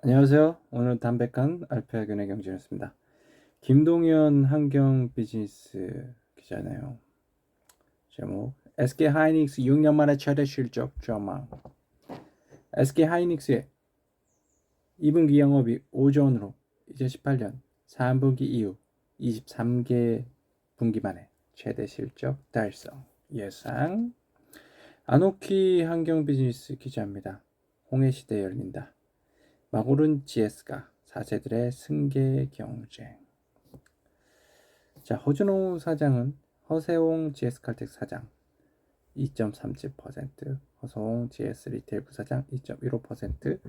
안녕하세요. 오늘 담백한 알파견의 경제였습니다. 김동현 한경 비즈니스 기자네요. 제목 SK 하이닉스 6년 만에 최대 실적 전망. SK 하이닉스의 2분기 영업이 5조 원으로 2018년 3분기 이후 23개 분기 만에 최대 실적 달성 예상. 아노키 한경 비즈니스 기자입니다. 홍해시대 열린다. 막오른 GS가 사세들의 승계 경쟁. 자, 허준호 사장은 허세홍 GS칼텍 사장 2.37%, 허서홍 GS 리테일 부사장 2.15%,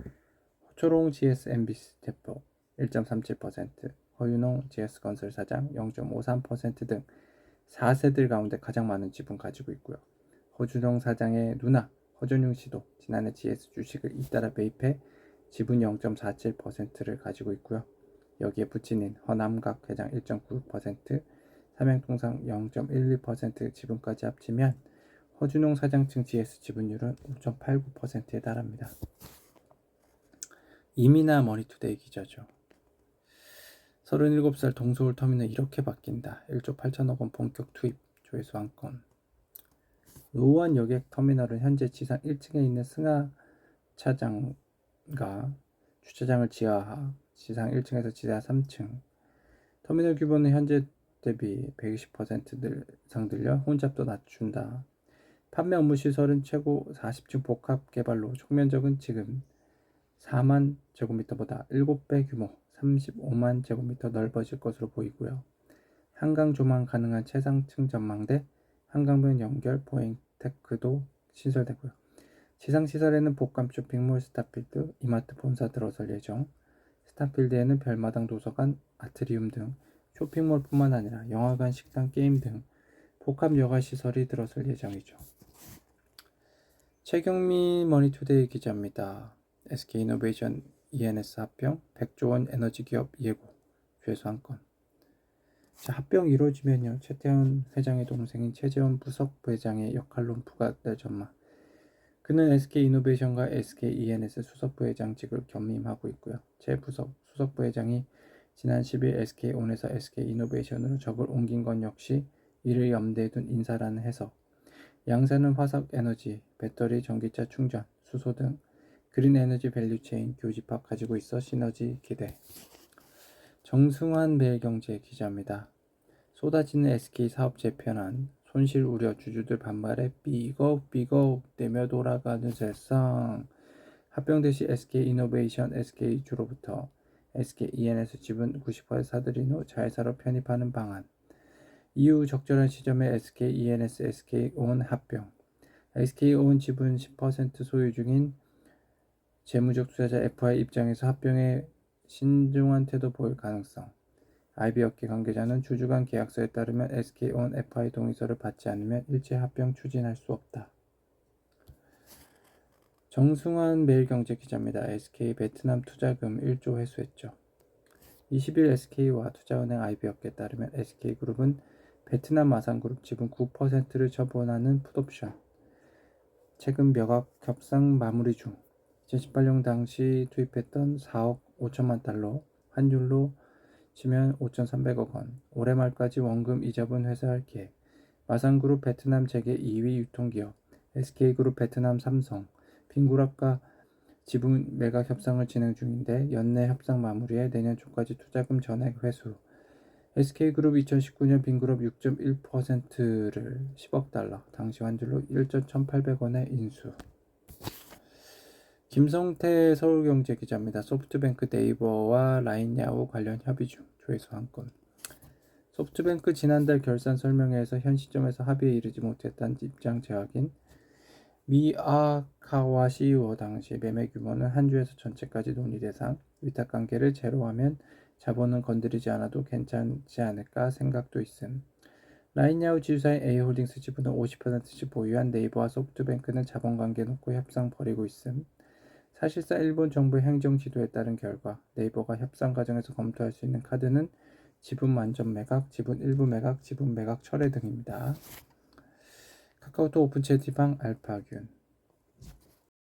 호초롱 GS MBC 대표 1.37%, 허윤홍 GS 건설 사장 0.53%등 4세들 가운데 가장 많은 지분 가지고 있고요. 허준홍 사장의 누나 허준용 씨도 지난해 GS 주식을 잇따라 매입해 지분 0.47%를 가지고 있고요. 여기에 부친인 허남각 회장 1.96%, 삼양통상 0.12% 지분까지 합치면 허준용 사장 측 GS 지분율은 5.89%에 달합니다. 이민아 머니투데이 기자죠. 37살 동서울 터미널 이렇게 바뀐다. 1조 8천억 원 본격 투입, 조회수 한 건. 노원 여객 터미널은 현재 지상 1층에 있는 승하차장과 주차장을 지하화, 지상 1층에서 지하 3층. 터미널 규모는 현재 대비 120% 이상 늘려 혼잡도 낮춘다. 판매 업무 시설은 최고 40층 복합 개발로 총면적은 지금 4만 제곱미터보다 7배 규모 35만 제곱미터 넓어질 것으로 보이고요. 한강 조망 가능한 최상층 전망대, 한강변 연결 보행 테크도 신설되고요. 지상시설에는 복감 쇼핑몰 스타필드, 이마트 본사 들어설 예정. 스타필드에는 별마당 도서관, 아트리움 등 쇼핑몰뿐만 아니라 영화관, 식당, 게임 등 복합 여가시설이 들어설 예정이죠. 최경미 머니투데이 기자입니다. SK이노베이션 ENS 합병 100조 원 에너지 기업 예고, 죄수 한 건. 자, 합병 이루어지면요, 최태원 회장의 동생인 최재원 부석부회장의 역할론 부각될 전망. 그는 SK이노베이션과 SKENS 수석부회장직을 겸임하고 있고요. 최 수석부회장이 지난 10일 SK온에서 SK이노베이션으로 적을 옮긴 건 역시 이를 염두에 둔 인사라는 해석. 양사는 화석에너지, 배터리, 전기차 충전, 수소 등 그린 에너지 밸류체인 교집합 가지고 있어 시너지 기대. 정승환 매일경제 기자입니다. 쏟아지는 SK 사업 재편안, 손실 우려 주주들 반발에 삐걱삐걱 대며 돌아가는 세상. 합병 시 SK이노베이션, SK주로부터 SKENS 지분 90% 사들인 후 자회사로 편입하는 방안. 이후 적절한 시점에 SKENS, SK온 합병. SK온 지분 10% 소유 중인 재무적 투자자 FI 입장에서 합병에 신중한 태도 보일 가능성. IB업계 관계자는 주주 간 계약서에 따르면 SK온 FI 동의서를 받지 않으면 일체 합병 추진할 수 없다. 정승환 매일경제 기자입니다. SK 베트남 투자금 1조 회수했죠. 20일 SK와 투자은행 IB업계에 따르면 SK그룹은 베트남 마산그룹 지분 9%를 처분하는 풋옵션, 최근 매각 협상 마무리 중. 2018년 당시 투입했던 4억 5천만 달러, 환율로 치면 5,300억 원, 올해 말까지 원금 이자분 회수할 계획. 마산그룹 베트남 재계 2위 유통기업, SK그룹 베트남 삼성, 빈구락과 지분 매각 협상을 진행 중인데 연내 협상 마무리에 내년 초까지 투자금 전액 회수. SK그룹 2019년 빈그룹 6.1%를 10억 달러, 당시 환율로 1조 1,800원에 인수. 김성태 서울경제 기자입니다. 소프트뱅크 네이버와 라인야후 관련 협의 중, 조회수 한 건. 소프트뱅크 지난달 결산 설명회에서 현 시점에서 합의에 이르지 못했다는 입장 재확인. 미아카와 CEO 당시 매매 규모는 한 주에서 전체까지 논의 대상, 위탁관계를 제로하면 자본은 건드리지 않아도 괜찮지 않을까 생각도 있음. 라인야후 지주사인 A홀딩스 지분을 50%씩 보유한 네이버와 소프트뱅크는 자본관계 놓고 협상 벌이고 있음. 사실상 일본 정부의 행정 지도에 따른 결과 네이버가 협상 과정에서 검토할 수 있는 카드는 지분 완전 매각, 지분 일부 매각, 지분 매각 철회 등입니다. 카카오톡 오픈 채팅방 알파균.